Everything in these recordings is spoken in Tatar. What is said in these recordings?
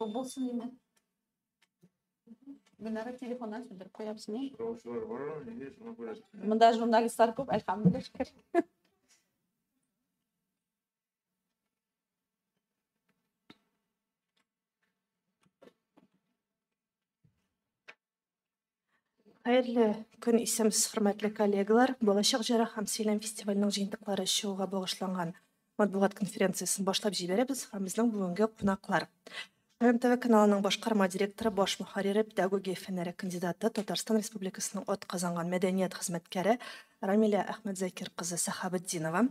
Bolsun yine. Bunlara telefondan sürdürüp koyapsın. Bunda jurnalistler çok elhamdülillah şükür. Hayırlı gün isemiz hürmetli kollegalar. Болашақ жары һәм сөйлем фестивалінің жиынтықлары шығуға бағышланған матбуғат конференциясын башлап жиберебез һәм безнең бүгенге кунаклар. Шаян ТВ каналының башкарма директоры, баш мөхәррире, педагогия фәннәре кандидаты, Татарстан Республикасының от казанган мәдәният хезмәткәре Рамиля Әхмәтзәкир кызы Сахабетдинова.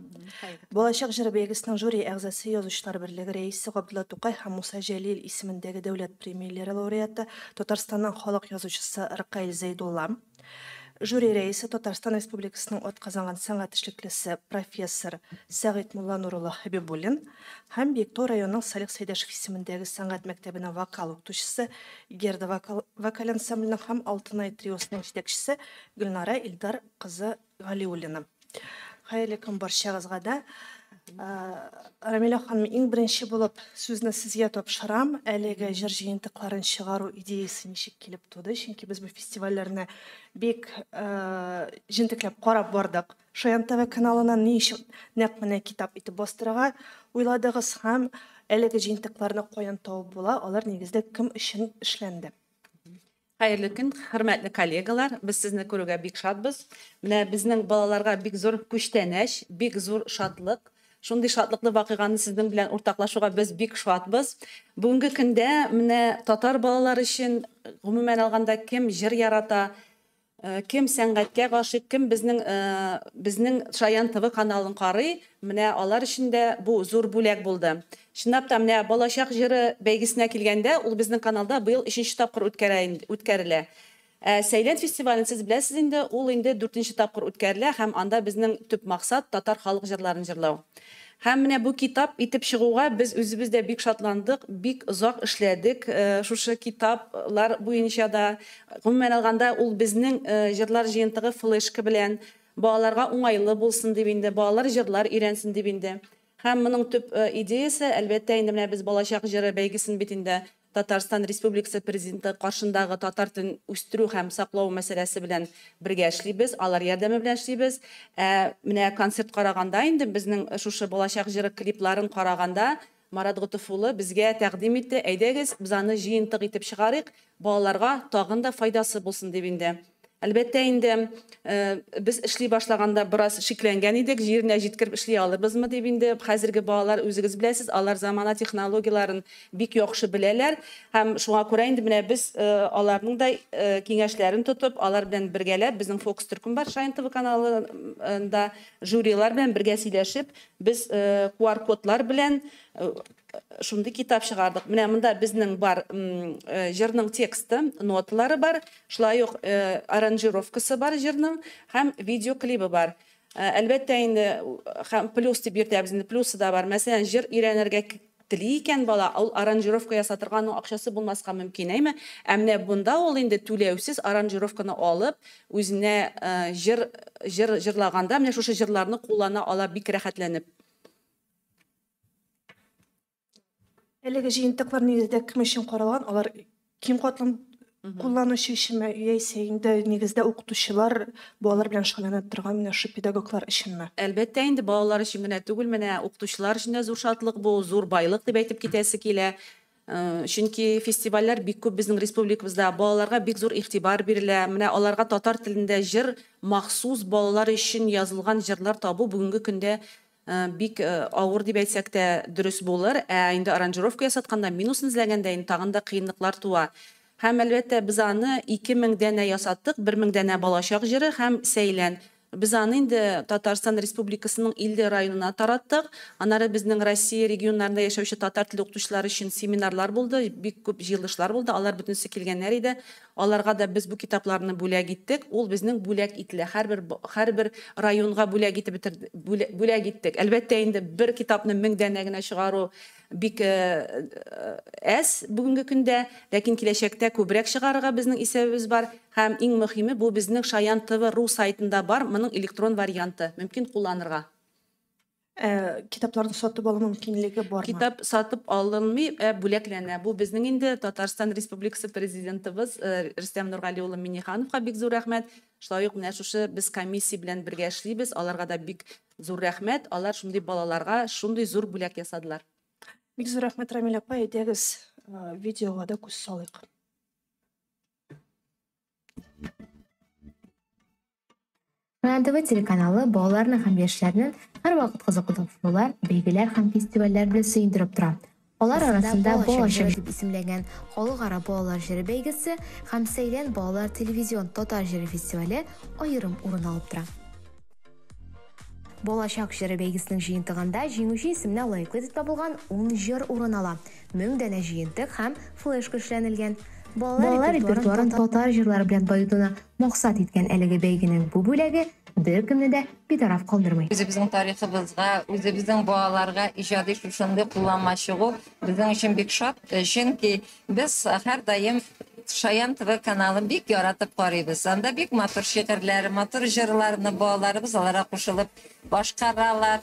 Болашақ жыры бәйгесенең жюри әгъзасы, язучылар берлеге рәисе Габдулла Тукай һәм Муса Җәлил исемендәге дәүләт премияләре лауреаты, Татарстанның халык язучысы Ракаил Зәйдулла. Жюри рәисе Татарстан Республикасының от казанган сәнгать эшлеклесе профессор Сәгыйть Мулла Нурулла Хәбибуллин һәм Биектау районының Салих Сәйдәшев исемендәге сәнгать мәктәбенең вокал укытучысы Герда вокал ансамбленең һәм Алтын ай триосының җитәкчесе Гөлнара Илдар кызы Галиуллина. Хәерле көн барчагызга да. Рамиля ханым, иң беренче булып сүзне сезгә тапшырам. Әлеге җыр җыентыкларын чыгару идеясы ничек килеп туды? Чөнки без бу фестивальләрне бик җентекләп карап бардык. Шаян ТВ каналыннан ничек нәкъ менә китап итеп бастырырга уйладыгыз һәм әлеге җыентыкларны каян табып була? Алар нигездә кем өчен эшләнде? Hayırlı gün, hürmetli kollegalar. Biz sizni görüge bik şadbız. Mine bizning balalarga bik zor güçteneş, bik zor şadlık. Şunday şadlıklı vakıganı sizden bilen ortaklaşuğa biz bik şadbız. Bugünkü günde mine Tatar balalar için umumen alganda kim jir yarata, kim sәнгатькә гашык, kim bizning Шаян ТВ каналын карый, менә алар эчендә бу зур бүләк булды. Шундап та менә Болашақ җыры бәйгесенә килгәндә, ул безнең каналда быел 3нче тапкыр үткәрелә. Сөйлем фестивален сез беләсез инде, ул инде 4нче тапкыр үткәрелә һәм анда безнең төп максат татар халык җырларын җырлау. Һәм менә бу китап итеп чыгуга без үзебез дә бик шатландык, бик озак эшләдек. Шушы китаплар буенча да гомумән алганда ул безнең җырлар җыентыгы флешка белән балаларга уңайлы булсын дип инде, балалар җырлар өйрәнсен дип инде. Һәм моның төп идеясе әлбәттә инде менә без Болашақ җыры бәйгесен бит инде Татарстан Республикасы президенты каршындагы татар телен үстерү һәм саклау мәсьәләсе белән бергә эшлибез, алар ярдәме белән эшлибез. Менә концерт караганда инде безнең шушы Болашақ җыры клипларын караганда Марат Готов улы безгә тәкъдим итте. Әйдәгез, без аны җыентык итеп чыгарыйк, балаларга тагын да файдасы булсын дип инде. Әлбәттә инде без эшли башлаганда бераз шикләнгән идек, җиренә җиткереп эшли алырбызмы дип инде. Хәзерге балалар үзегез беләсез, алар замана технологияларын бик яхшы беләләр һәм шуңа күрә инде менә без аларның да киңәшләрен тотып, алар белән бергәләп безнең Fox Türk'ün бар Шаян ТВ каналында жюрилар белән бергә сөйләшеп, без QR-кодлар белән шундый китап чыгардык. Менә монда безнең бар җырның тексты, ноталары бар, шулай ук аранжировкасы бар җырның һәм видеоклипы бар. Әлбәттә инде һәм плюс дип йөртәбез, инде плюсы да бар. Мәсәлән, җыр өйрәнергә тели икән бала, ул аранжировка ясатырга аның акчасы булмаска мөмкин, әйме? Әмма бунда ул инде түләүсез аранжировканы алып, үзенә җырлаганда менә шушы җырларны куллана ала бик рәхәтләнеп. Әлеге җыентыклар нигездә кем өчен каралган? Алар ким катлам кулланучы өченме, яисә инде нигездә укытучылар, балалар белән шөгыльләнеп торган менә шу педагоглар өченме? Әлбәттә инде балалар өчен генә түгел, менә укытучылар өчен дә зур шатлык бу, зур байлык дип әйтеп китәсе килә. Чөнки фестивальләр бик күп безнең республикабызда, балаларга бик зур игътибар бирелә. Менә аларга татар телендә җыр махсус балалар өчен язылган җырлар табу бүгенге көндә бик авыр дип әйтсәк тә дөрес булыр. Инде аранжировка ясатканда, минусын эзләгәндә инде тагын да кыенлыклар туа. Һәм әлбәттә без аны 2000 дәнә ясаттык, 1000 дәнә Болашақ җыры һәм Сәйлән. Biz аны инде Татарстан Республикасының 50 районына тараттык. Аннары безнең Россия регионнарында яшәүче татар теле укытучылары өчен семинарлар булды, бик күп җыелышлар булды. Алар бөтенсе килгәннәр иде. Аларга да без бу китапларны бүләк иттек. Ул безнең бүләк ителә. Һәрбер районга бүләк иттек. Әлбәттә инде бер китапны 1000 дәнә генә чыгару бик бүгенге көндә, ләкин киләчәктә күбрәк чыгарырга безнең исәбебез бар. Һәм иң мөһиме бу безнең Шаян ТВ.ру сайтында бар, моның электрон варианты, мөмкин кулланырга. Kitaplarını satып alу mümkünlüğü var mı? Kitap satıp alınmayıp бүләкләнә. Бу безнең инде Татарстан Республикасы президентыбыз Рөстәм Нургали улы Миңнехановка бик зур рәхмәт. Шулай ук менә шушы без комиссия белән бергә эшлибез. Аларга да бик зур рәхмәт. Алар шундый балаларга шундый зур бүләк ясадылар. Бик зур рәхмәт, Рамил апа. Әйдәгез видеога да күз салыйк. Шаян ТВ телеканалы балаларны һәм яшьләрнең һәрвакыт кызыклы шоулар, бәйгеләр һәм фестивальләр белән сөендереп тора. Алар арасында балачак дип исемләнгән Халыкара балалар җыры бәйгесе һәм Сәйлән балалар телевизион татар җыры фестивале аерым урын алып тора. Балачак җыры бәйгесенең җыентыгында җиңүче исеменә лаеклы дип табылган 10 җыр урын ала. 1000 дәнә җыентык һәм флешка эшләнелгән. Балалар репертуарын татар җырлары белән баетуны максат иткән әлеге бәйгенең бу бүләге беркемне дә битараф калдырмый. Үзебезнең тарихыбызга, үзебезнең балаларга иҗади шушындай кулланма чыгу безнең өчен бик шат, чөнки без һәр даим Шаян ТВ каналын бик яратып карыйбыз. Анда бик матур шигырьләр, матур җырларны балаларыбыз аларга кушылып башкаралар.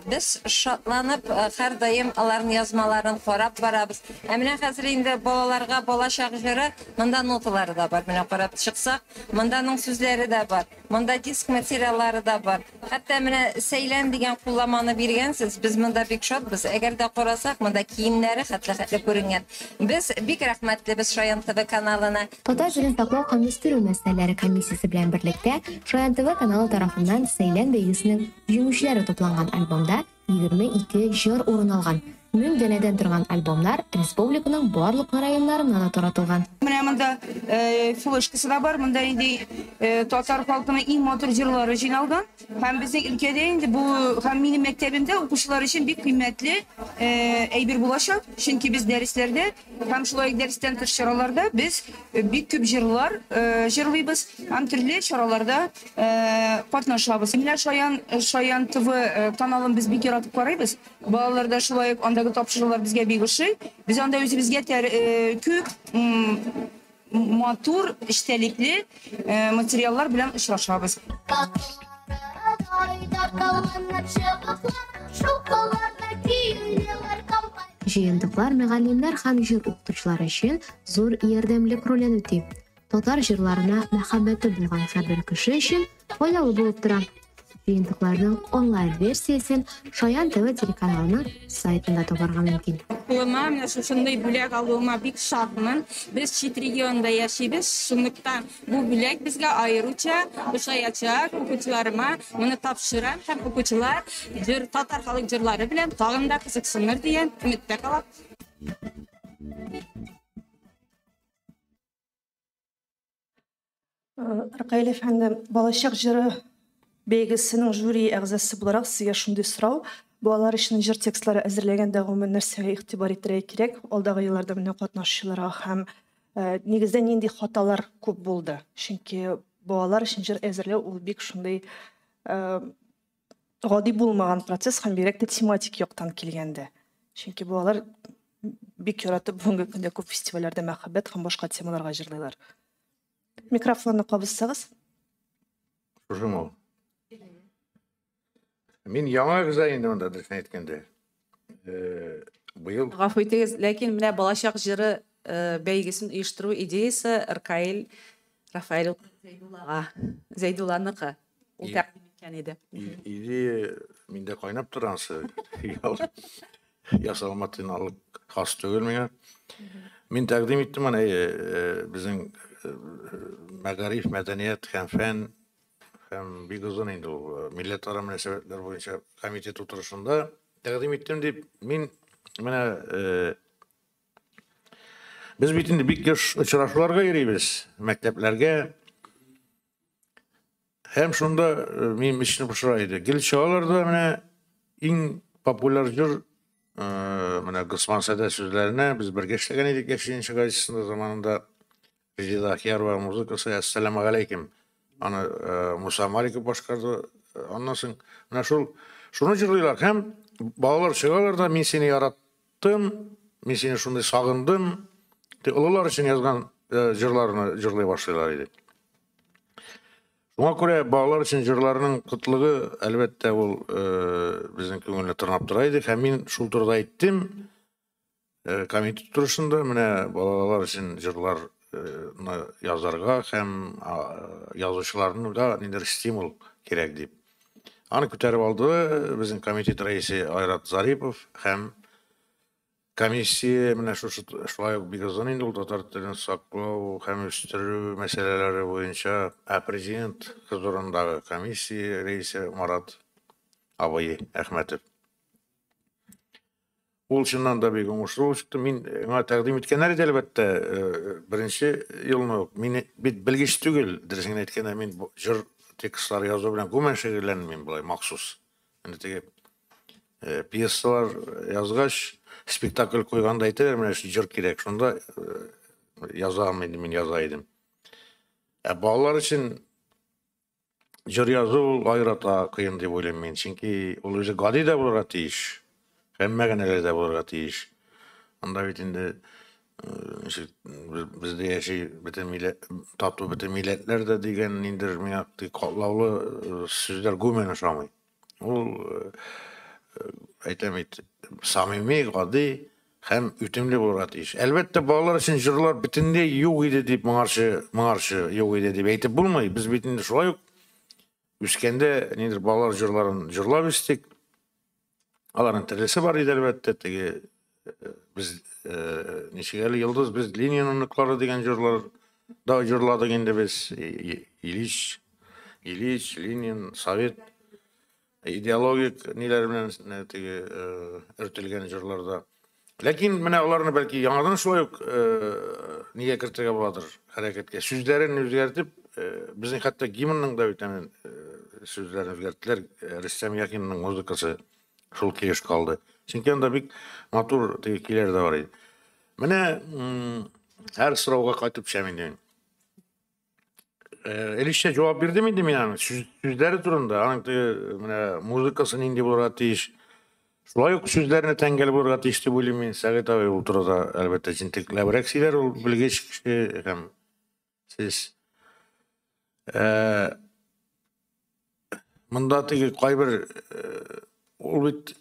Без шатланып һәр даим аларның язмаларын карап барабыз. Менә хәзер инде балаларга балачак җыры, монда ноталары да бар. Менә карап чыксак, монданың сүзләре дә бар. Монда диск материаллары да бар. Хәтта менә Сәйлән дигән кулламаны биргәнсез, без монда бик шатбыз. Әгәр дә карасак, монда киемнәре хәтле күренгән. Без бик рәхмәтлебез Шаян ТВ каналына. Татар телен саклау һәм үстерү мәсьәләләре комиссиясе белән берлектә Шаян ТВ каналы тарафыннан Сәйлән бәйгесенең җиңүчеләре тупланган альбомда 22 җыр урын алган. 1000 дәнәдән торган альбомнар республиканың барлык районнарына да таратылган. Менә монда флешкасы да бар. Монда инде татар халкының иң матур җырлары җыйналган. Һәм безнең өлкәдә инде бу һәм минем мәктәбемдә укучылар өчен бик кыйммәтле әйбер булачак. Чөнки без дәресләрдә һәм шулай дәрестән тыш чараларда без бик күп җырлар җырлыйбыз. Һәм төрле чараларда катнашабыз. Менә Шаян ТВ каналын без бик яратып карыйбыз. Балалар да шулай ук андагы тапшырулар безгә бик ошый. Без анда үзебезгә күп матур, эчтәлекле материаллар белән очрашабыз. Җыентыклар мөгаллимнәр һәм җыр укытучылары өчен зур ярдәмлек ролен үти. Татар җырларына мәхәббәте булган һәрбер кеше өчен файдалы булып тора. Җыентыкларның онлайн версиясын Шаян ТВ телеканалының сайтында табарга мөмкин. Кулыма менә шушындай бүләк алуыма бик шатмын. Без чит регионда яшибез, шунлыктан бу бүләк безгә аеруча ошаячак укучыларыма моны тапшырам һәм укучылар татар халык җырлары белән тагын да кызыксыныр дигән өметтә калам. Ракаил әфәндем, балачак җыры бәйгесенең жюри әгъзасы буларак сезгә шундый сорау. Балалар өчен җыр текстлары әзерләгәндә гомумән нәрсәгә игътибар итәргә кирәк? Алдагы елларда менә катнашучыларга һәм нигездә нинди хаталар күп булды? Чөнки балалар өчен җыр әзерләү ул бик шундый гади булмаган процесс һәм бигрәк тә тематик яктан килгәндә. Чөнки балалар бик яратып бүгенге көндә күп фестивальләрдә мәхәббәт һәм башка темаларга җырлыйлар. Микрофонны кабызсагыз. Шушымы? Мин яңа гыза инде монда дөресен әйткәндә. Быел Гафу итегез, ләкин менә балачак җыры бәйгесен оештыру идеясы Ркаил Рафаэль Зәйдулланыкы. Ул тәкъдим иткән иде. идея миндә кайнап торасы. Ясалма тыйналык хас түгел миңа. Мин тәкъдим иттем аны безнең мәгариф, мәдәният һәм фән һәм бик озын инде ул милләтара мөнәсәбәтләр буенча комитет утырышында тәкъдим иттем дип мин менә без бит инде бик еш очрашуларга йөрибез мәктәпләргә һәм шунда мин эшне пошыра иде. Гел чыгаларда менә иң популяр җыр менә Госман Сәдә сүзләренә без бергә эшләгән идек яшенче газетасында заманында Резида Ахиярова музыкасы «Ассаламу алейкум». Аны Муса Маликов башкарды. Аннан соң менә шуны җырлыйлар һәм балалар чыгалар да мин сине яраттым, мин сине шундый сагындым. Олылар өчен язган җырларны җырлый башлыйлар иде. Şuna göre bağlar için jırlarının kıtlığı elbette ol bizim köngülne tırnap duraydı. Hem min şul turda ayttim. Komitet turuşunda mine balalar için jırlar yazarga hem yazıcılarına nider stimul gerek deyip. Anı kütərib aldı bizim komitet reisi Ayrat Zaripov hem komissiya mine şulay bigazan indi ol tatar tilini saklao hem üstürü meseleleri boyunca prezident huzurundağı komissiya reisi Marat Abayi Ahmetov. Ol şundan da bir oңuşlu çıktı. Min təqdim etkenler idi elbette. Birinci yılını yok. Min bilgiç tügül. Dersine etkende min jır tekstler yazı bilen gümen şehirlenmeyin bulay maksus. Yani teki piyesalar yazgaç spektakl koyganda aytırlar mene jır kerek. Şunda yazamıydım, min yazaydım. Bağlar için jır yazı ayrata kıyın diye oylayım. Çünkü ol özü gadi da bular iş. Hemme nelerde bular iş. Onda bitinde bizde yaşay bütün millet tatlı bütün milletler de diyen indirme yaptı kallavlı sözler gümen yaşamay. O aytamayt samimi gadi hem ütimli bular iş. Elbette bağlar için jırlar bütünde yok idi deyip marşı yok idi deyip aytip bulmay. Biz bütünde şolay yok. Üskende nedir bağlar jırların jırlap istek. Aların teresi var idi elbette. Tegi biz neçegeli yıldız biz liniyanın nıkları degen jırlar da jırladık indi biz İliç, Lenin, Sovet ideologik neler bilen tegi örtülgen jırlarda. Lakin mene olarını belki yangadan şolay yok niye kirtege boladır hareketke. Süzlerini özgertip bizim hatta Gimn'nin da bitamin süzlerini özgerttiler. Rüstem Yakin'nin muzikası şol keş kaldı. Çünkü onda bir matur tekiler de var idi. Mene her sırauga qaytıp şemindeyin. Elişe cevap verdi miydi mi yani? Süzleri turunda. Mene muzikasını indi bulara tiş. Şulay yok süzlerine tengel bulara tişti bu limin. Sağıt abi ulturada elbette cintik labreksiler ol bilgeç kişi hem siz. Mında teki kaybır ol bit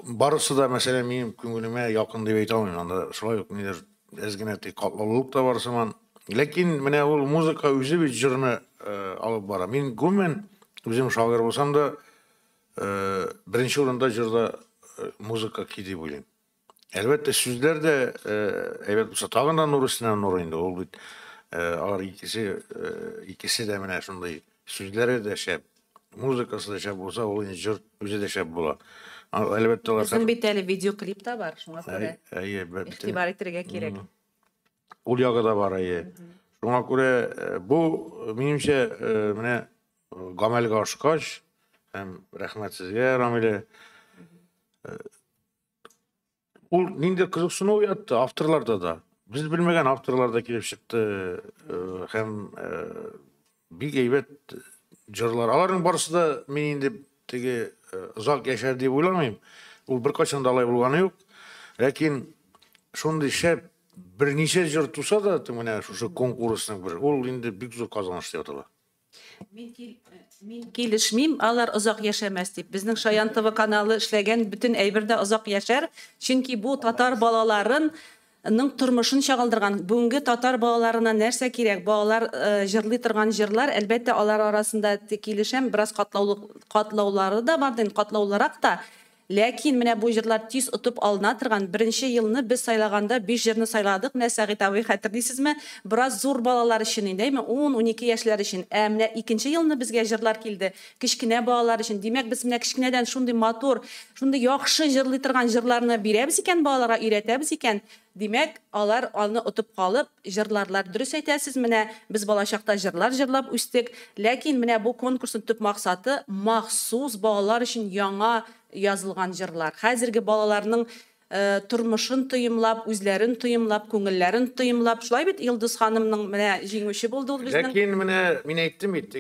barısı da mesela benim köngülüme yakın diye aytamayım. Anda şulay yok nedir ezgine katlalılık da var zaman. Lakin mene ol muzika özü bir jırını alıp bara. Min gümen bizim şagir olsam da birinci oranda jırda muzika kidi bulayım. Elbette süzler de evet bu tağından nur üstüne nur indi. Ol bit ağır ikisi de mene şunday süzleri de şep muzikası da şep olsa ol jır özü de şep bula. Elbette olar. Bizim bir tane video klip de var. Şuna göre ihtibar ettirge gerek. Ol yağı da var ayı. Şuna göre bu menimçe mene Gamel Gaşkaş hem rahmet sizge Ramile ol nindir kızıksını uyattı avtorlarda da. Biz bilmegen avtorlarda kelip çıktı hem bir geybet jırlar. Aların barısı da men indi tege uzak yaşar diye oylamayım. Ol bir kaçan da alay bulganı yok. Lakin şunday şep bir neçe jır tusa da mene şu konkursның bir ol indi bir zor kazanış diye atala. Min Келишмим, алар озак яшәмәс дип. Безнең Шаян ТВ каналы эшләгән бөтен әйбердә озак яшәр. Чөнки бу татар балаларының тормышын чагылдырган. Бүгенге татар балаларына нәрсә кирәк? Балалар җырлый торган җырлар, әлбәттә алар арасында килешәм, бераз катлаулары да бар, катлаулырак та. Ләкин менә бу җырлар тиз утып алына торган. Беренче елны без сайлаганда 5 җырны сайладык. Менә Сәгыйть абый хәтерлисезме? Бераз зур балалар өчен индеме? 10-12 яшьләр өчен. Менә икенче елны безгә җырлар килде. Кичкенә балалар өчен. Димәк, без менә кичкенәдән шундый матур, шундый яхшы җырлый торган җырларны бирәбез икән, балаларга өйрәтәбез икән. Димәк, алар аны утып калып, җырларлар. Дөрес әйтәсез, менә без балачакта җырлар җырлап үстек. Ләкин менә бу конкурсның төп максаты махсус балалар өчен яңа yazılgan jırlar. Хәзерге балаларның тормышын тыйымлап, үзләрен тыйымлап, күңелләрен тыйымлап, шулай бит Йылдыз ханымның менә җиңүче булды ул безнең. Ләкин менә мин әйттем бит,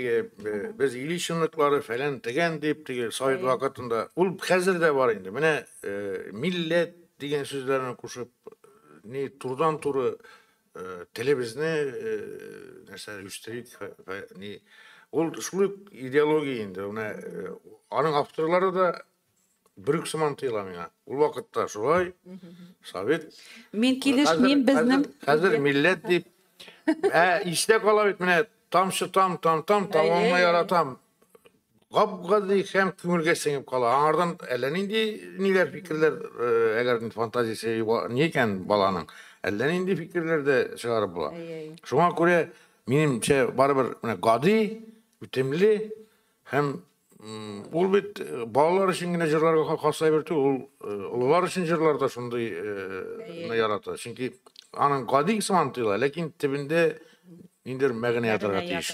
без илишинлеклары фәлән тегән дип, Совет вакытында ул хәзер дә бар инде. Менә милләт дигән сүзләрне кушып, ни турдан туры телебезне нәрсә үстерик, ни Ol şuly ideologiya indi. Anın авторлары da bir kısman tıyla mına. Ol vakıtta şulay Sovet Men kilişmeyim bizning hazır millet deyip işte kalabit mine tamşı tam tamamla yaratam. Gap-gazi hem kümülge sengip kala. Anardan ellen indi niler fikirler eğer fantazisi niyeken balanın. Ellen indi fikirler de çıkarıp bula. Şuna göre benim barbar gadi, bitimli hem ol bit balalar için yine jırlarga kasay berti ulular için jırlarda şunday yaratı. Çünkü anın gadi kısmantıyla lekin tibinde indir мәгънәятырга тиеш.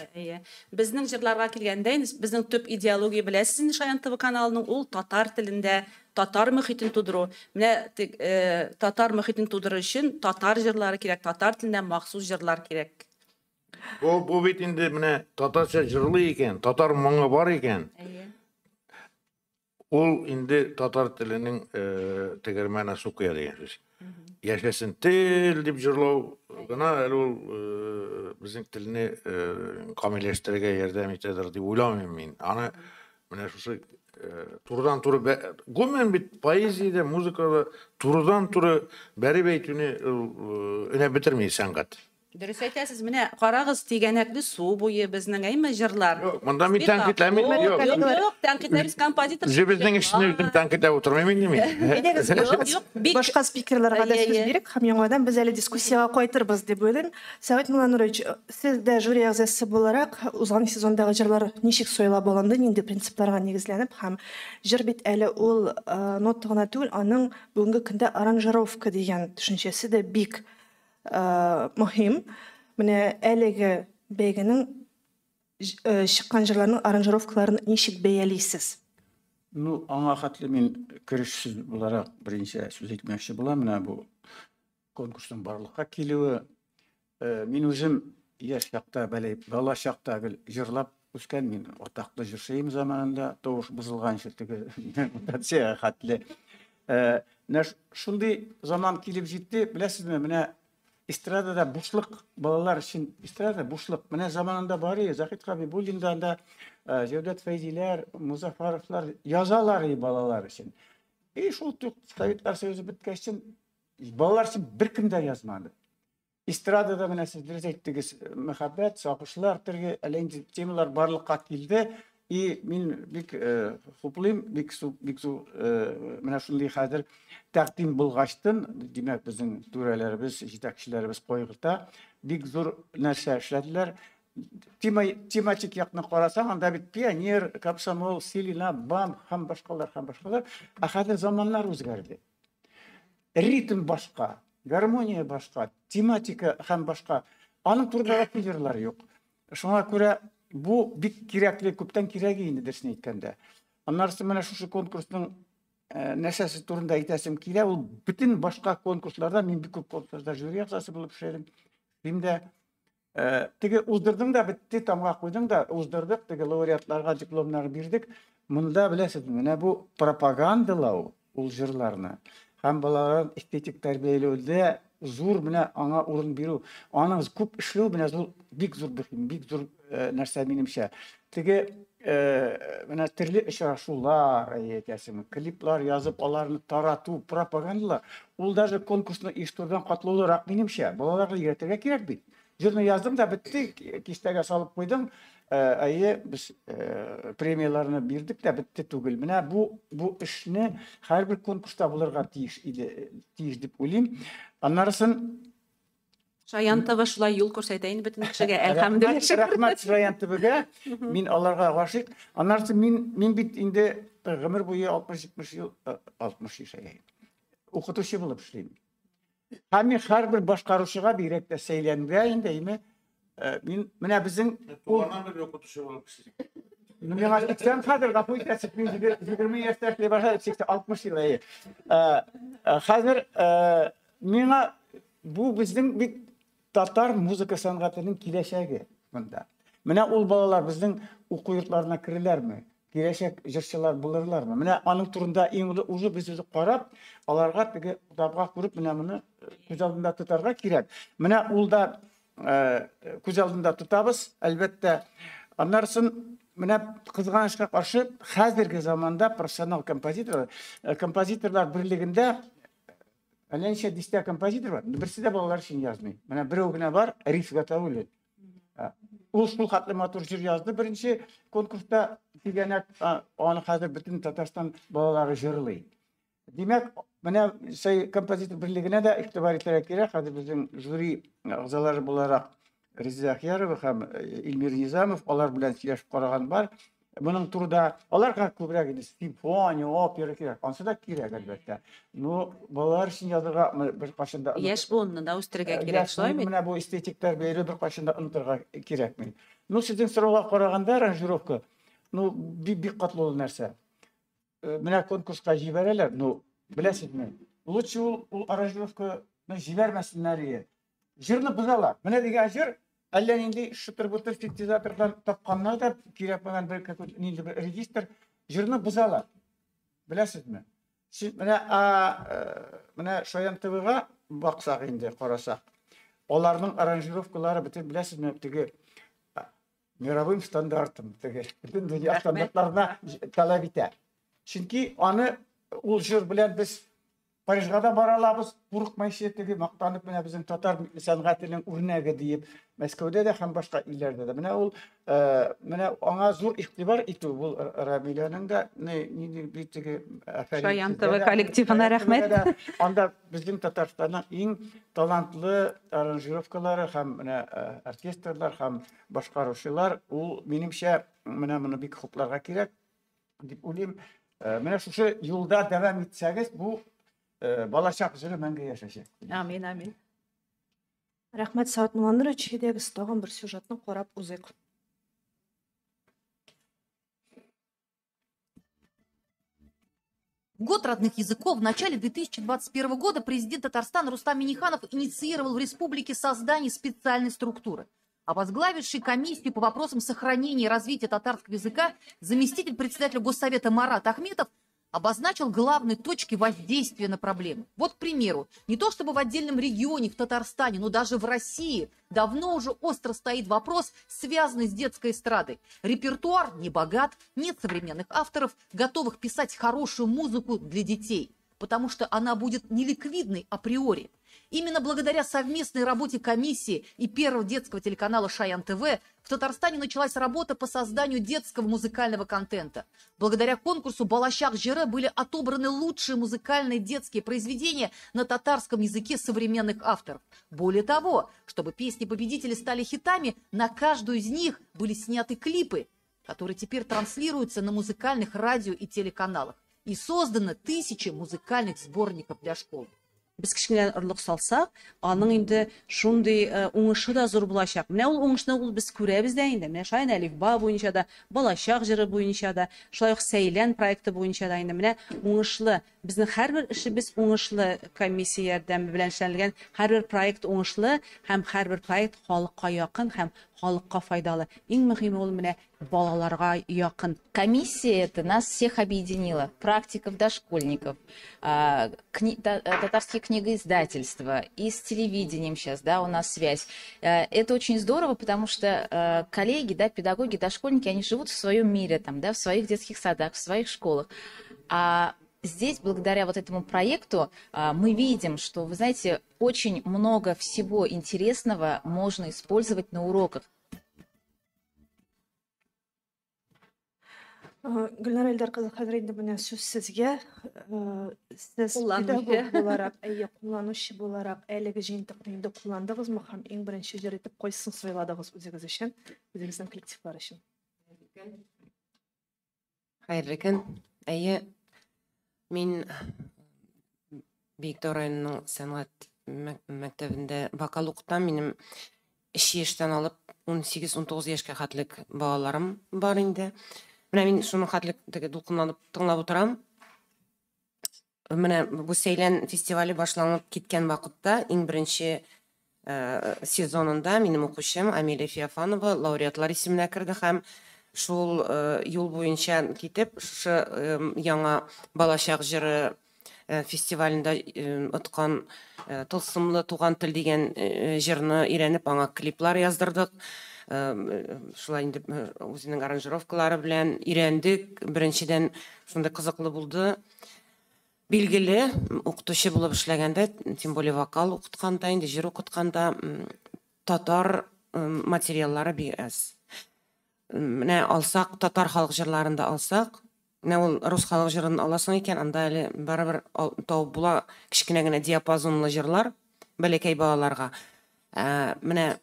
Безнең җырларга килгәндә, безнең төп идеология беләсез, Шаян ТВ каналының ул татар телендә, татар мөхитен тудыру. Менә татар мөхитен тудыру өчен татар җырлары кирәк, татар телендә махсус җырлар кирәк. Bu bit indi менә татарча җырлый икән, татар моңы бар икән. Ул инде татар теленең тегермәне сукыя дигән сүз. Yaşasın tel dip jırlaw gana ol bizning tilni kamilleştirge yordam etedir dip oylamayman men. Ana mena şu turdan turib gomen bit poeziyada, muzikada turdan turib bari beytini öne bitirmeyi sangat. Dürüst әйтәсез, менә карагыз тигәнәкле су буе безнең әйме җырлар. Yok, монда мин тәнкыйтьләмим. Юк, тәнкыйтьләребез композитор. Bizning ishni үзем тәнкыйтьләп утырмыйм инде мин. Башка спикерларга да сөз бирик, һәм яңадан без әле дискуссияга кайтырбыз дип уйлыйм. Сәгыйть Мулланурович, сез дә жюри әгъзасы буларак узган сезондагы җырлар ничек сойлап алынды, нинди принципларга нигезләнеп, һәм җыр бит әле ул нот гына түгел, аның бүгенге көндә аранжировка дигән төшенчәсе дә бик мөһим. Менә әлеге бәйгенең чыккан җырларның аранжировкаларын ничек бәялисез? Ну, аңа хәтле мин керешсез буларак беренче сүз әйтмәкче булам. Менә бу конкурсның барлыкка килүе мин үзем яшь чакта, бала чакта җырлап үскән, мин атаклы җырчы заманында тавыш бузылганчы теге нотация хәтле. Шундый заман килеп җитте, беләсезме, менә эстрадада бушлык балалар өчен эстрада бушлык. Менә заманында бары Захит Хабибуллиндан да Җәүдәт Фәйзиләр, Музафаровлар язалар балалар өчен. Шул Советлар Союзы беткәч балалар өчен беркем дә язмады. Эстрадада менә сез дөрес әйттегез, мәхәббәт, сагышлар төрге әле темалар барлыкка килде. Мин бик хуплыйм, бик менә шундый хәзер тәкъдим булгачтын, димәк безнең түрәләребез, җитәкчеләребез койгырта, бик зур нәрсә эшләделәр. Тематик якны карасаң, анда бит пионер, комсомол, Селина, БАМ һәм башкалар. Хәзер заманнар үзгәрде. Ритм башка, гармония башка, тематика һәм башка. Аның турында җырлар юк. Шуңа күрә бу бик кирәкле, күптән кирәк инде дөресен әйткәндә. Аннарсы менә шушы конкурсның нәрсәсе турында әйтәсем килә, ул бүтән башка конкурсларда мин бик күп конкурсларда жюри әгъзасы булып эшләдем. Бимдә теге уздырдым да битте, тамга куйдым да уздырдык, теге лауреатларга дипломнар бирдек. Монда беләсез, менә бу пропагандалау ул җырларны һәм балаларны эстетик тәрбияләүдә зур менә аңа урын бирү, аның күп эшләү менә бик зур нәрсә минемчә. Теге менә төрле очрашулар, әйтәсем, клиплар язып, аларны тарату, пропагандалар, ул даже конкурсны оештырган катлаулырак минемчә. Балаларга өйрәтергә кирәк бит. Җырны яздым да битте, кистәгә салып куйдым. Без премияларны бирдек дә битте түгел. Менә бу эшне һәрбер конкурста булырга тиеш дип уйлыйм. Аннарысын Шаян ТВ шулай юл күрсәтә инде бөтен кешегә, әлхәмдүлилләh. Рәхмәт Шаян ТВгә. Мин аларга гашыйк. Аннарысын мин бит инде гомер буе 60-70 ел 60 яшәгән. Укытучы булып эшлим. Һәм һәрбер башкаручыга бирәк тә сөйләнгән инде, мин менә безнең Туганнан бер укытучы булып эшлим. Мин гаштан хәзер гафу итәсез, мин 20 яшьтә башлап 60 ел. Хәзер миңа бу безнең бик татар музыка сәнгатының киләчәге монда. Менә ул балалар безнең уку йортларына кереләрме? Киләчәк җырчылар булырлармы? Менә аның турында уже без карап, аларга теге китапка күреп, менә моны күз алдында тотарга кирәк. Менә ул да күз алдында тотабыз. Әлбәттә, Аннарсын менә кызганычка каршы хәзерге заманда профессионал композиторлар берлегендә әллә дистә композитор бар. Берсе дә балалар өчен язмый. Менә берәү генә бар, Риф Гатауллин. Ул шул хатлы матур җыр язды. Беренче конкурста дигәнәк аны хәзер бөтен Татарстан балалары җырлый. Димәк, менә композитор берлегенә дә игътибар итәргә кирәк. Хәзер безнең жюри әгъзалары буларак Реза Ахьярова һәм Илмир Низамов алар белән сөйләшеп караган бар. Моның турында аларга күбрәк инде симфония, опера кирәк. Ансы да кирәк әлбәттә. Ну, балалар өчен язырга бер кашында Яшь буынны да үстерергә кирәк, шулаймы? Менә бу эстетик тәрбияле бер кашында онытырга кирәкми. Ну, сезнең сорауга караганда аранжировка, ну, бик катлы нәрсә. Менә конкурска җибәрәләр, ну, беләсезме? Лучше ул аранжировканы җибәрмәсеннәр. Җырны бозалар. Менә дигән җыр әллә нинди шытыр-бытыр синтезатордан тапканнар да кирәк булган бер регистр җырны бозалар. Беләсезме? Менә Шаян ТВ-га баксак инде, карасак. Аларның аранжировкалары бөтен беләсезме, теге мировым стандартым, теге бөтен дөнья стандартларына таләп итә. Чөнки аны ул җыр белән без Парижга да бара алабыз, курыкмайча теге мактанып менә безнең татар сәнгатенең үрнәге диеп, Мәскәүдә дә һәм башка илләрдә дә. Менә ул менә аңа зур игътибар итү бу Рабиләнең дә ни теге Шаян ТВ коллективына рәхмәт. Анда безнең Татарстанның иң талантлы аранжировкалары һәм менә оркестрлар һәм башкаручылар, ул минемчә менә моны бик хупларга кирәк дип уйлыйм. Менә шушы юлда дәвам итсәгез, бу балачак җыры мәңге яшәшәк. Амин, амин. Рәхмәт, Сәгать Мулланурович, һидәгез тагын бер сюжетны карап узыйк. Год родных языков. В начале 2021 года президент Татарстана Рустам Минниханов инициировал в республике создание специальной структуры. А возглавивший комиссию по вопросам сохранения и развития татарского языка заместитель председателя Госсовета Марат Ахметов обозначил главные точки воздействия на проблему. Вот, к примеру, не то чтобы в отдельном регионе в Татарстане, но даже в России давно уже остро стоит вопрос, связанный с детской эстрадой. Репертуар не богат, нет современных авторов, готовых писать хорошую музыку для детей, потому что она будет неликвидной априори. Именно благодаря совместной работе комиссии и первого детского телеканала Шаян ТВ в Татарстане началась работа по созданию детского музыкального контента. Благодаря конкурсу «Балачак җыры» были отобраны лучшие музыкальные детские произведения на татарском языке современных авторов. Более того, чтобы песни-победители стали хитами, на каждую из них были сняты клипы, которые теперь транслируются на музыкальных радио и телеканалах. И создано тысячи музыкальных сборников для школ. Biz кичкенәдән орлык салсак, аның инде шундый уңышы да зур булачак. Менә ул уңышны без күрәбез дә инде. Менә Шаян әлифба буенча да, Балачак җыры буенча да, шулай ук Сәйлән проекты буенча да инде менә уңышлы. Безнең һәрбер эшебез уңышлы, комиссия ярдәме белән эшләнгән һәрбер проект уңышлы һәм һәрбер проект халыкка якын һәм халыкка файдалы. Иң мөһиме ул менә балаларга якын. Комиссия это нас всех объединила, практиков, дошкольников, татарские книгоиздательства, и с телевидением сейчас, да, у нас связь. Это очень здорово, потому что коллеги, да, педагоги, дошкольники, они живут в своем мире, там, да, в своих детских садах, в своих школах. А здесь, благодаря вот этому проекту, мы видим, что, вы знаете, очень много всего интересного можно использовать на уроках. Гөлнар Эльдар-кызы, хәзер инде менә сүз сезгә. Сез педагог буларак, кулланучы буларак, әлеге җыентыкны инде кулландыгызмы һәм иң беренче җыр итеп кайсын сайладыгыз үзегез өчен, үзегезнең коллективлар өчен? Хәерле көн. Мин Биектау районының сәнгать мәктәбендә вокал укытам. Минем 3 яшьтән алып 18-19 яшькә хәтлек балаларым бар инде. Менә мин шуның хәтлек дулкынланып тыңлап утырам. Менә бу Сәйлән фестивале башланып киткән вакытта иң беренче сезонында минем укучым Амилия Феофанова лауреатлар исеменә керде һәм шул юл буенча китеп, яңа Балачак җыры фестивалендә откан Тылсымлы туган тел дигән җырны өйрәнеп, аңа клиплар яздырдык. шулай инде үзенең аранжировкалары белән өйрәндек. Беренчедән шундай кызыклы булды. Билгеле, укытучы булып эшләгәндә, тем более вокал укытканда, инде җыр укытканда татар материаллары бик аз. Менә алсак, татар халык җырларында алсак, менә ул рус халык җырын аласың икән, анда әле барыбер табып була кичкенә генә диапазонлы җырлар бәләкәй балаларга. Менә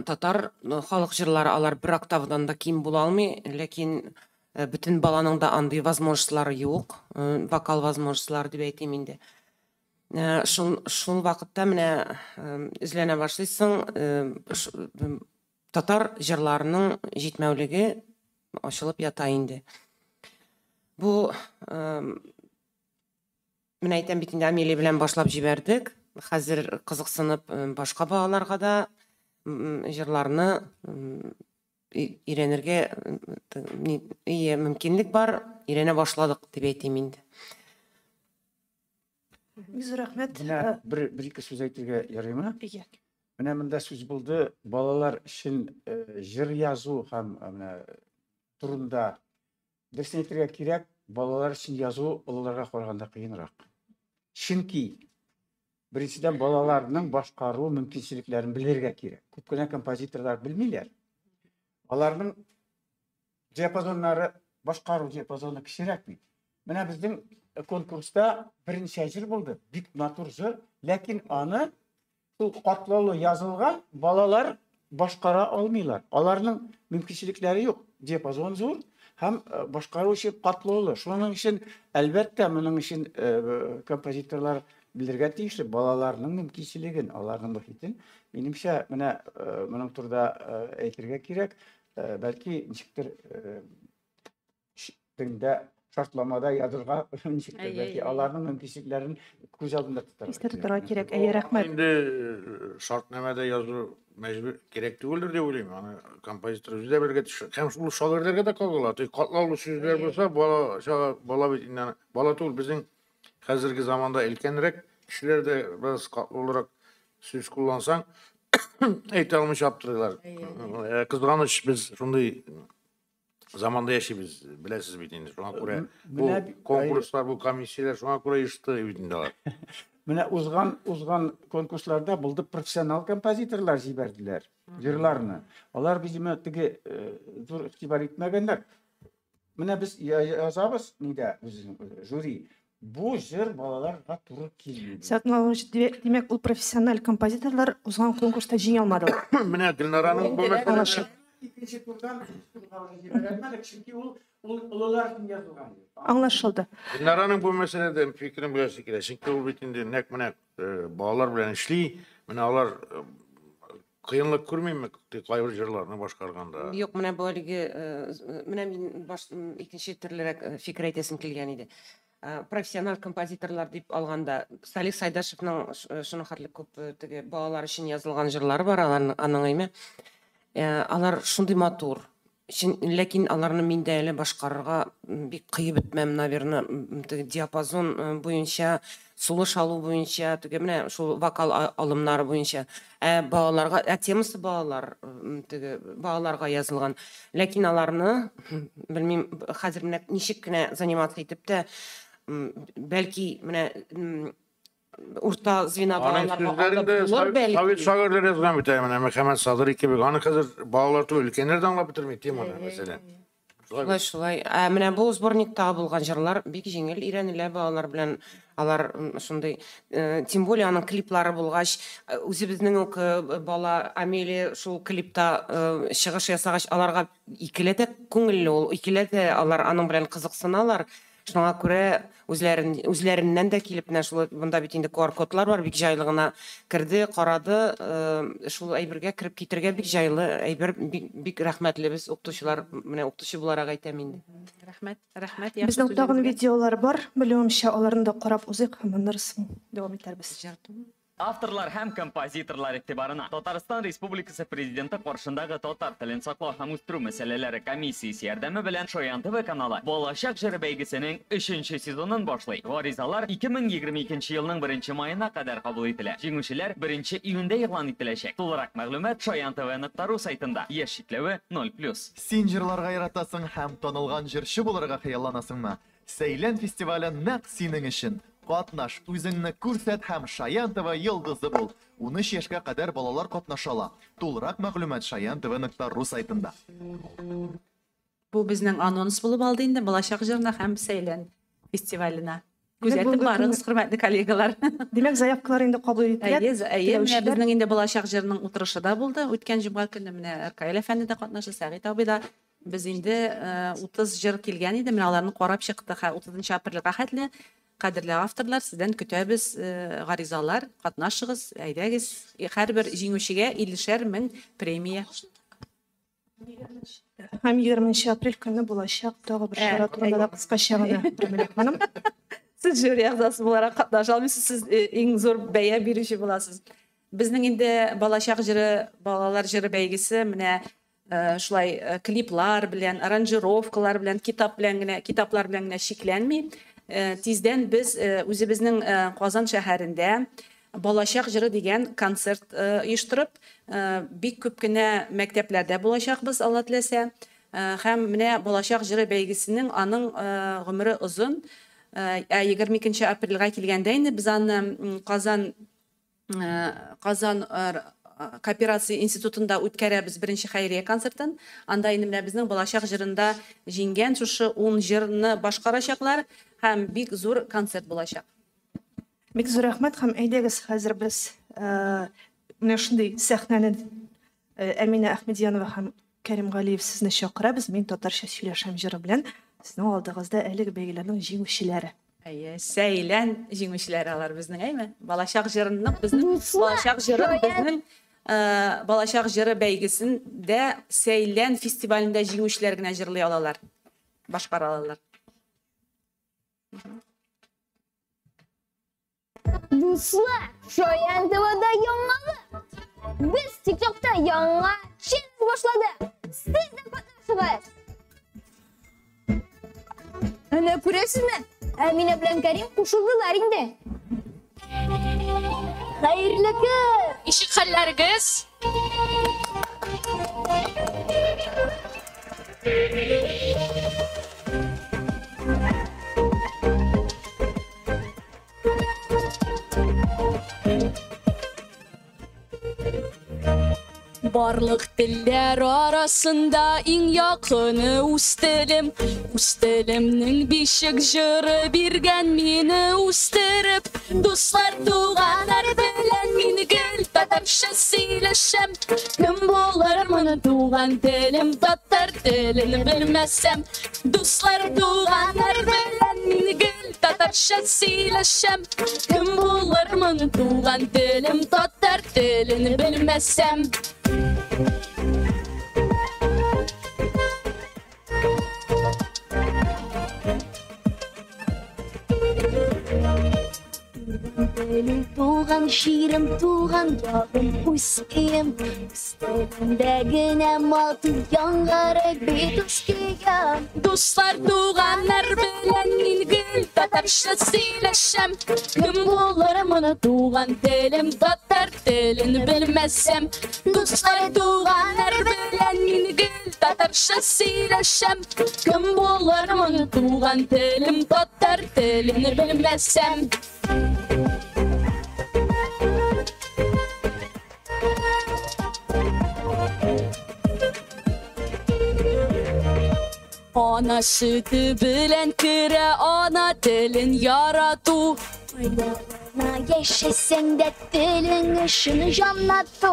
татар халык җырлары алар бер октавадан да ким була алмый, ләкин bütün баланың да андый возможностьлары юк, вокал возможностьлары дип әйтим инде. Шул вакытта менә эзләнә башлыйсың, татар җырларының җитмәүлеге ачылып ята инде. Бу менә әйтәм бит инде Амелия белән башлап җибәрдек. Хәзер кызыксынып башка балаларга да җырларны өйрәнергә мөмкинлек бар, өйрәнә башладык дип әйтим инде. Бик рәхмәт. Менә бер-ике сүз әйтергә ярыймы? Менә монда сүз булды, балалар өчен җыр язу һәм менә турында дөресен әйтергә кирәк, балалар өчен язу олыларга караганда кыенрак. Чөнки беренчедән балаларның башкару мөмкинчелекләрен белергә кирәк. Күп кенә композиторлар белмиләр. Аларның диапазоннары башкару диапазоны кичерәк бит. Менә безнең конкурста беренче җыр булды, бик матур җыр, ләкин аны ул катлаулы язылган, балалар башкара алмыйлар. Аларның мөмкинчелекләре юк. Диапазон зур һәм башкару өчен катлаулы. Шуның өчен әлбәттә моның өчен композиторлар белергә тиешле балаларның мөмкинчелеген, аларның мөхитен. Минемчә, менә моның турында әйтергә кирәк. Бәлки ничектер теңдә шартламада язырга ничектер, бәлки аларның мөмкинчелекләрен күз алдында тотарга. Истәтәргә кирәк. Рәхмәт. Инде шартнамада язу мәҗбүр кирәк түгелдер дип уйлыйм. Аны композитор үзе дә белергә тиеш. Һәм шул шагыйрьләргә дә кагыла. Катлаулы сүзләр булса, бала бит инде бала түгел, безнең хәзерге заманда элкәнрәк кешеләр дә без катлаулырак сүз куллансаң, әйтә алмыйча аптырыйлар. Кызганыч, без шундый заманда яшибез, беләсез бит инде. Шуңа күрә бу конкурслар, бу комиссияләр шуңа күрә ишетте бит инде алар. Менә узган конкурсларда булды профессионал композиторлар җибәрделәр җырларны. Алар безне теге зур игътибар итмәгәннәр. Менә без язабыз, нидә безнең жюри. Бу җыр балаларга туры килми. Демәк, ул профессиональ композиторлар узган конкурста җиңә алмады. Менә Гөлнараның бу мәсьәләдә икенче турдан җибәрелмәде, чөнки ул улылар өчен язылган. Аңлашылды. Гөлнараның бу мәсьәләдә фикерен беләсе кирәк. Чөнки ул бит инде нәкъ менә балалар белән эшли, менә алар кыенлык күрмәйме кайбер җырларны башкарганда? Юк, менә бу менә мин икенче төрлерәк фикер әйтәсем килгән иде. Профессиональ композиторлар дип алганда Салих Сайдашевның шуның хәтле күп теге балалар өчен язылган җырлары бар, аның әйме. Алар шундый матур. Ләкин аларны мин дә әле башкарырга бик кыйып бетмәм, наверное, теге диапазон буенча, сулыш алу буенча, теге менә шул вокал алымнары буенча. Балаларга, темасы балалар, теге балаларга язылган. Ләкин аларны белмим, хәзер менә ничек кенә заниматься итеп тә бәлки менә урта звена балаларга алып бәлки. Совет шагыйрьләр язган бит менә Мөхәммәд Садыр кебек. Аны хәзер балалар түгел, өлкәннәр дә аңлап бетерми теманы мәсәлән. Шулай. Менә бу сборниктагы булган җырлар бик җиңел өйрәнелә балалар белән. Алар шундый, тем более аның клиплары булгач, үзебезнең үк бала Амелия шул клипта чыгыш ясагач, аларга икеләтә күңелле ул, икеләтә алар аның белән кызыксыналар. Шуңа күрә үзләреннән дә килеп, менә шул монда бит инде QR-кодлар бар, бик җайлы гына керде, карады, шул әйбергә кереп китергә бик җайлы, әйбер бик рәхмәтлебез укытучылар, менә укытучы буларак әйтәм инде. Рәхмәт. Безнең тагын видеолар бар, белүемчә, аларны да карап узыйк, һәм аннан соң дәвам итәрбез. Авторлар һәм композиторлар игътибарына Татарстан Республикасы Президенты каршындагы татар телен саклау һәм үстерү мәсьәләләре комиссиясе ярдәме белән Шаян ТВ каналы Балачак җыры бәйгесенең 3нче сезонын башлый. Гаризалар 2022 елның 1 маена кадәр кабул ителә. Җиңүчеләр 1 июньдә игълан ителәчәк. Тулырак мәгълүмат shayantv.ru сайтында. Яшь чикләве 0+. Син җырларга яратасың һәм танылган җырчы булырга хыялланасыңмы? Сәйлән фестивале нәкъ синең өчен. Катнаш, үзеңне күрсәт һәм Шаян ТВ йолдызы бул. 13 яшькә кадәр балалар катнаша ала. Тулырак мәгълүмат shayantv.ru сайтында. Бу безнең анонс булып алды инде Балачак җырына һәм Сәйлән фестиваленә. Күзәтеп барыгыз, хөрмәтле коллегалар. Димәк, заявкалар инде кабул ителә. Менә безнең инде Балачак җырының утырышы да булды. Үткән җомга көнне менә Ркаил әфәнде дә катнаша, Сәгыйть абый да. Без инде 30 җыр килгән иде. Менә аларны карап чыктык. 30 апрельгә хәтле кадерле авторлар, сездән көтәбез гаризалар, катнашыгыз, әйдәгез. Һәрбер җиңүчегә 50,000 мең премия. Һәм 20 апрель көнне булачак тагы бер чара турында да кыскача гына Премелек ханым. Сез жюри әгъзасы буларак катнаша алмыйсыз, сез иң зур бәя бирүче буласыз. Безнең инде Балачак җыры, балалар җыры бәйгесе менә шулай клиплар белән, аранжировкалар белән, китаплар белән генә шикләнми. Тиздән без үзебезнең Казан шәһәрендә Балачак җыры дигән концерт оештырып, бик күп кенә мәктәпләрдә булачакбыз, Алла теләсә. Һәм менә Балачак җыры бәйгесенең аның гомере озын. 22 апрельгә килгәндә инде без аны Казан Кооперация институтында үткәрәбез беренче хәйрия концертын. Анда инде менә безнең Балачак җырында җиңгән шушы 10 җырны башкарачаклар һәм бик зур концерт булачак. Бик зур рәхмәт һәм әйдәгез хәзер без менә шундый сәхнәне Әминә Әхмәдиянова һәм Кәрим Галиев сезне чакырабыз. Мин татарча сөйләшәм җыры белән. Сезнең алдыгызда әлеге бәйгеләрнең җиңүчеләре. Сәйлән җиңүчеләре алар безнең, әйме? Балачак җырының безнең Балачак җыры безнең Балачак җыры бәйгесендә Сәйлән фестивалендә җиңүчеләр генә җырлый алалар. Башкара алалар. Дуслар, Шаян ТВ'да яңалы. Без TikTok'ta яңа челлендж башлады. Сез дә катнашыгыз. Әнә күрәсезме? Әминә белән Кәрим кушылдылар инде. Хәерле көн. Ишек хәлләрегез? Барлык телләр арасында иң якыны үз телем. Үз телемнең бишек җыры биргән мине үстереп. Дуслар, туганнар белән мин гел татарча сөйләшәм. Кем булыр моны туган телем, татар телен белмәсәм. Дуслар, туганнар белән мин гел татарча сөйләшәм. Кем булыр моны туган телем, татар телен белмәсәм. Benim tuğan şiirim, tuğan yavrum Hüseyim. Üstlerindegine matı yangarek bir düşküyen. Dostlar, tuğanlar bilen ilgil tatarşa söyleşem. Kim bulur bunu tuğan telim, tatar telini bilmezsem. Dostlar, tuğanlar bilen ilgil tatarşa söyleşem. Kim bulur bunu tuğan telim, tatar telini bilmezsem. Ana sütü bilen kire ana dilin yaratu. Oynana yaşasın de dilin ışını janlattu.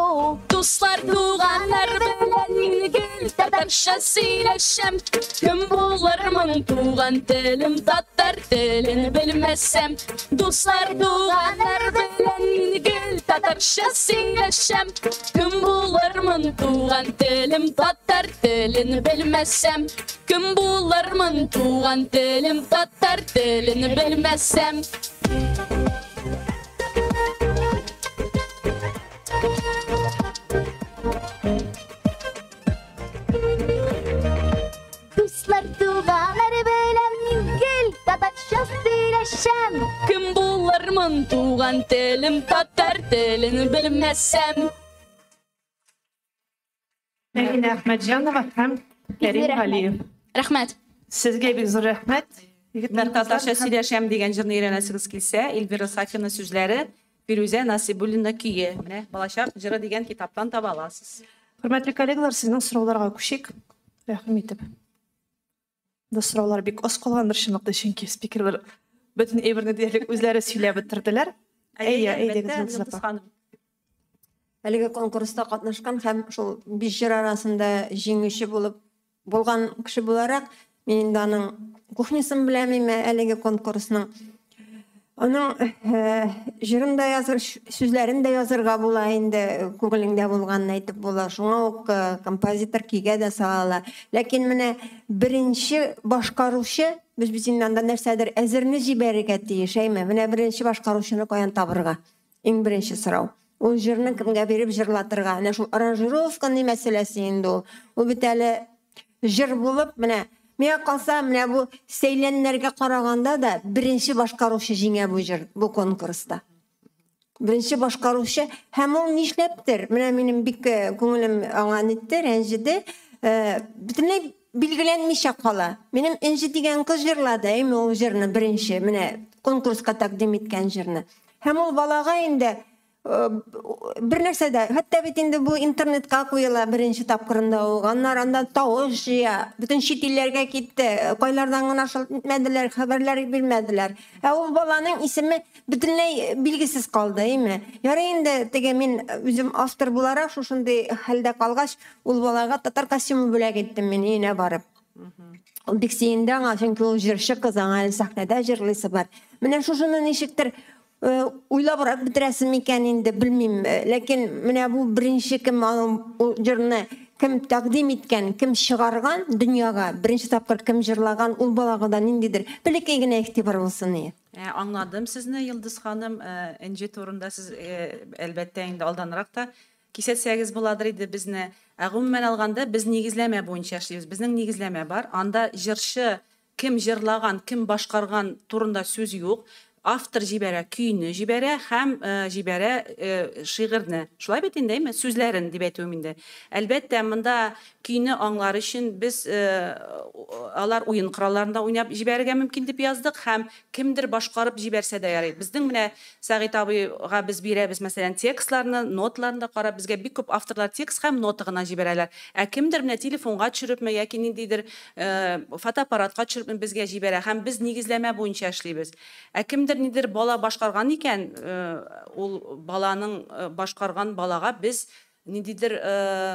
Dostlar, tuğanlar bilen ilgil tatarşa söyleşem. Kim bulur bunu tuğan dilim, tatar dilini bilmezsem. Dostlar, tuğanlar bilen ilgil tatarşa söyleşem. Kim bulur bunu tuğan dilim, tatar dilini bilmezsem. Kim bulur bunu tuğan dilim, tatar dilini bilmezsem. tuğan telim, tatar telini bilmezsem. Мәдинә Әхмәтҗанова һәм Кәрим Галиев. Рәхмәт. Сезгә бик зур рәхмәт. Мен татарча сөйләшәм дигән җырны өйрәнәсегез килсә, Эльвира Сафина сүзләре, Фирүзә Насибуллина көе. Менә балачак җыры дигән китаптан таба аласыз. Хөрмәтле коллегалар, сезнең сорауларга күчик. Рәхим итеп. Бу сораулар бик аз калгандыр чынлыкта, чөнки спикерлар бөтен әйберне диярлек үзләре сөйләп бетерделәр. Әйдәгез, Йолдыз ханым. Әлеге конкурста катнашкан һәм шул 5 җыр арасында җиңүче булган кеше буларак, мин инде аның кухнясын беләм, әлеге конкурсның. Аның җырын да языр, сүзләрен дә язырга була, инде күңелеңдә булганын әйтеп була. Шуңа ук композитор кигә дә сала. Ләкин менә беренче башкаручы, без инде анда нәрсәдер әзерне җибәрергә тиеш, менә беренче башкаручыны каян табырга? Иң беренче сорау. Ул җырны кемгә биреп җырлатырга? Менә шул аранжировканың мәсьәләсе инде ул. Ул бит әле җыр булып, менә миңа калса, менә бу сөйләннәргә караганда да беренче башкаручы җиңә бу конкурста. Беренче башкаручы һәм ул нишләптер? Менә минем бик күңелем аңа нитте, рәнҗеде. Бөтенләй билгеләнмичә кала. Минем Энҗи дигән кыз җырлады, ул җырны беренче, менә конкурска тәкъдим иткән җырны. Һәм ул балага инде bir нәрсәдә, хәтта бит инде бу интернетка куела беренче тапкырында уганнар, анда тавыш җыя, бөтен чит илләргә китте, кайлардан гына шылтмәделәр, хәбәрләр бирмәделәр. Ул баланың исеме бөтенләй билгесез калды, Ярый инде теге мин үзем автор буларак шушындый хәлдә калгач, ул балага татар костюмы бүләк иттем мин өенә барып. Ул бик сөенде аңа, чөнки ул җырчы кыз, аңа сәхнәдә җырлыйсы бар. Менә шушыны ничектер уйлабрак бетерәсем икән инде, белмим. Ләкин менә бу беренче кем җырны кем тәкъдим иткән, кем чыгарган дөньяга, беренче тапкыр кем җырлаган, ул балага ниндидер бәләкәй генә игътибар булсын. Аңладым сезне, Йолдыз ханым. Энҗи турында сез әлбәттә инде алданрак та кисәтсәгез буладыр иде безне. Гомумән алганда без нигезләмә буенча эшлибез. Безнең нигезләмә бар. Анда җырчы кем җырлаган, кем башкарган турында сүз юк. Автор җибәрә, көйне җибәрә һәм җибәрә шигырьне. Шулай бит инде, сүзләрен дип әйтүем инде. Әлбәттә, монда көйне аңлар өчен без алар уен коралларында уйнап җибәрергә мөмкин дип яздык һәм кемдер башкарып җибәрсә дә ярый. Безнең менә Сәгыйть абыйга без бирәбез, мәсәлән, текстларны, ноталарны карап, безгә бик күп авторлар текст һәм нота гына җибәрәләр. Кемдер менә телефонга төшерепме яки ниндидер фотоаппаратка төшерепме безгә җибәрә һәм без нигезләмә буенча эшлибез. Кемдер нидер бала башкарган икән, ул баланың башкарган балага без ниндидер,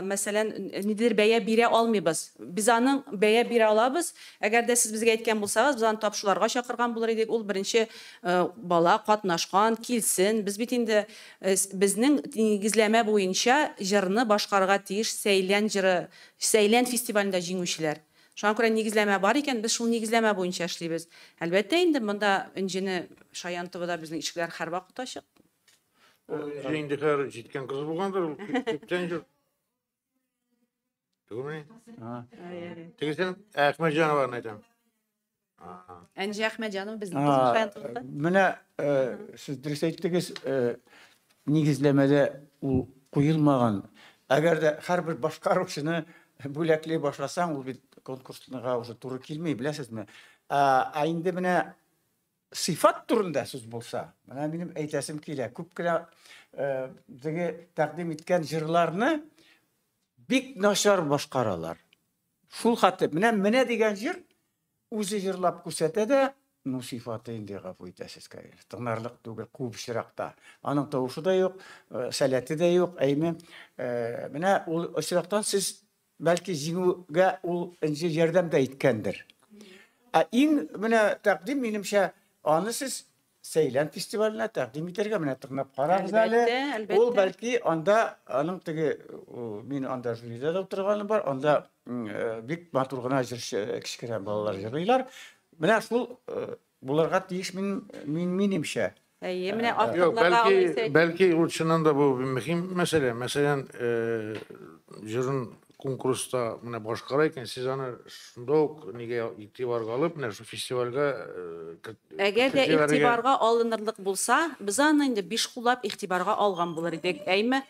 мәсәлән, ниндидер бәя бирә алмыйбыз. Без аның бәя бирә алабыз. Әгәр дә сез безгә әйткән булсагыз, без аны тапшырырга чакырган булыр идек. Ул беренче бала катнашкан, килсен. Без бит инде безнең нигезләмә буенча җырны башкарырга тиеш Сәйлән җыры, Сәйлән фестивалендә җиңүчеләр. Шуңа күрә нигезләмә бар икән, без шул нигезләмә буенча эшлибез. Әлбәттә инде монда Энҗине Шаян ТВда безнең ишекләр һәрвакыт ачык. Җиңдекәр җиткән кыз булгандыр, ул күптән җыр. Түгелме? Тегесен Әхмәтҗанованы әйтәм. Энҗи Әхмәтҗанова безнең кызы Шаян ТВда. Менә сез дөрес әйттегез, нигезләмәдә ул куелмаган. Әгәр дә һәрбер башкаручыны бүләклей башласаң, ул бит конкурсныга уже туры килмей, беләсезме? Инде менә сыйфат турында сүз булса, менә минем әйтәсем килә. Күп кенә теге тәкъдим иткән җырларны бик начар башкаралар. Шул хәтта менә дигән җыр үзе җырлап күрсәтә дә, сыйфаты инде гафу итәсез кайыр. Тыңнарлык түгел, күп очракта. Аның тавышы да юк, сәләте дә юк, менә ул очрактан сез бәлки җиңүгә ул Энҗи ярдәм дә иткәндер. Иң менә тәкъдим минемчә аны сез Сәйлән фестиваленә тәкъдим итәргә менә тыңлап карагыз әле. Ул бәлки анда аның теге мин анда жюридә дә утырганым бар, анда бик матур гына җырчы кичкенә балалар җырлыйлар. Менә шул булырга тиеш минемчә. Менә авторларга Бәлки ул чыннан да бу мөһим мәсьәлә. Мәсәлән, җырын конкурста менә башкара икән, сез аны шунда ук нигә игътибарга алып, менә шу фестивальгә Әгәр дә игътибарга алынырлык булса, без аны инде 5 куллап игътибарга алган булыр идек, әйме?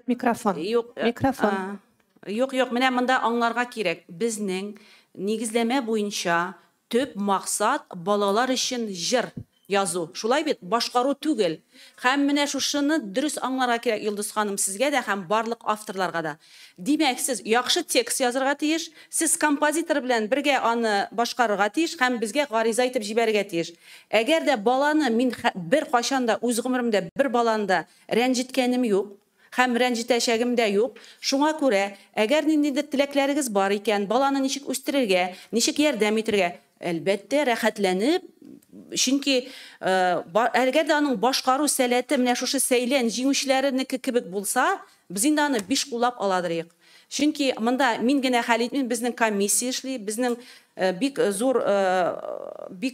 Микрофон. Микрофон. Юк, менә монда аңларга кирәк. Безнең нигезләмә буенча төп максат балалар өчен җыр язу. Шулай бит, башкару түгел. Һәм менә шушыны дөрес аңларга кирәк, Йолдыз ханым, сезгә дә һәм барлык авторларга да. Димәк, сез яхшы текст язырга тиеш, сез композитор белән бергә аны башкарырга тиеш һәм безгә гариза итеп җибәрергә тиеш. Әгәр дә баланы мин бер кашан да үз гомеремдә бер баланы да рәнҗиткәнем юк, һәм рәнҗитәчәгем дә юк. Шуңа күрә, әгәр ниндидер теләкләрегез бар икән, баланы ничек үстерергә, ничек ярдәм итәргә, әлбәттә рәхәтләнеп, чөнки әгәр дә аның башкару сәләте менә шушы сәйлән җиңүчеләренеке кебек булса, без инде аны 5 куллап аладырык. Чөнки монда мин генә хәл итмим, безнең комиссия эшли, безнең бик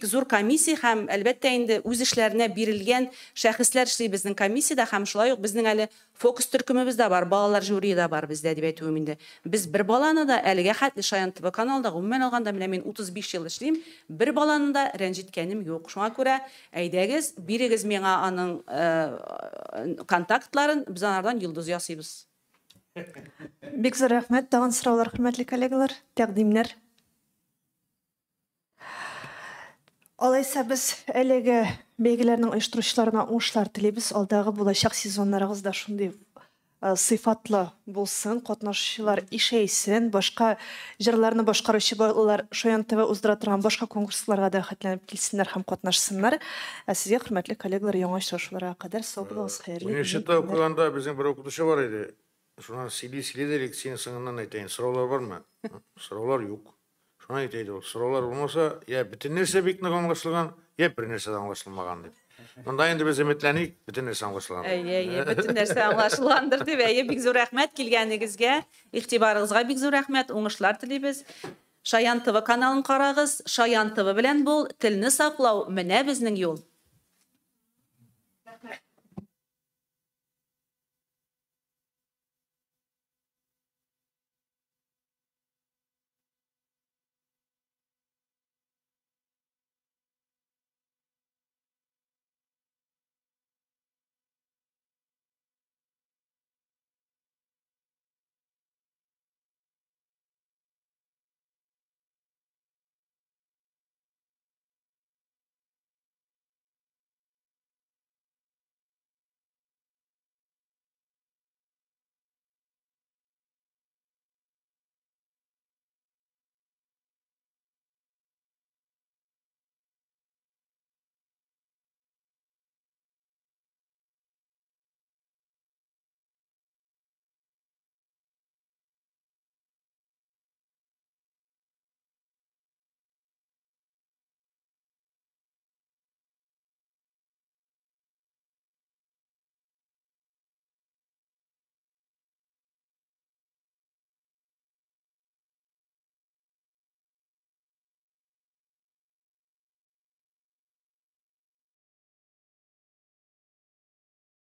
зур комиссия һәм әлбәттә инде үз эшләренә бирелгән шәхесләр эшли безнең комиссиядә һәм шулай ук безнең әле фокус төркемебез дә бар, балалар жюри да бар бездә дип әйтүем инде. Без бер баланы да әлегә хәтле Шаян ТВ каналында гомумән алганда менә мин 35 ел эшлим, бер баланы да рәнҗиткәнем юк. Шуңа күрә әйдәгез, бирегез миңа аның контактларын, без анардан йолдыз ясыйбыз. Бик зур рәхмәт. Тагын сораулар, хөрмәтле коллегалар, тәкъдимнәр. Алайса без әлеге бәйгеләрнең оештыручыларына уңышлар телибез. Алдагы булачак сезоннарыгызда шундый сыйфатлы булсын, катнашучылар ишәйсен, башка җырларны башкаручы балалар Шаян ТВ уздыра торган башка конкурсларга да хәтләнеп килсеннәр һәм катнашсыннар. Сезгә, хөрмәтле коллегалар, яңа очрашуларга кадәр сау булыгыз, хәерле. Университетта укыганда безнең бер укытучы бар иде. Шуннан сөйли дә лекцияның соңыннан әйтәйин, сораулар бармы? Сораулар юк. Шуңа әйтәйди ул. Сораулар булмаса, я бөтен нәрсә бик нык аңлашылган, я бер нәрсә дә аңлашылмаган дип. Монда инде без өметләник, бөтен нәрсә аңлашылган. Бөтен нәрсә аңлашылгандыр дип. Бик зур рәхмәт килгәнегезгә, игътибарыгызга бик зур рәхмәт, уңышлар телибез. Шаян ТВ каналын карагыз, Шаян ТВ белән бул, телне саклау менә безнең юл.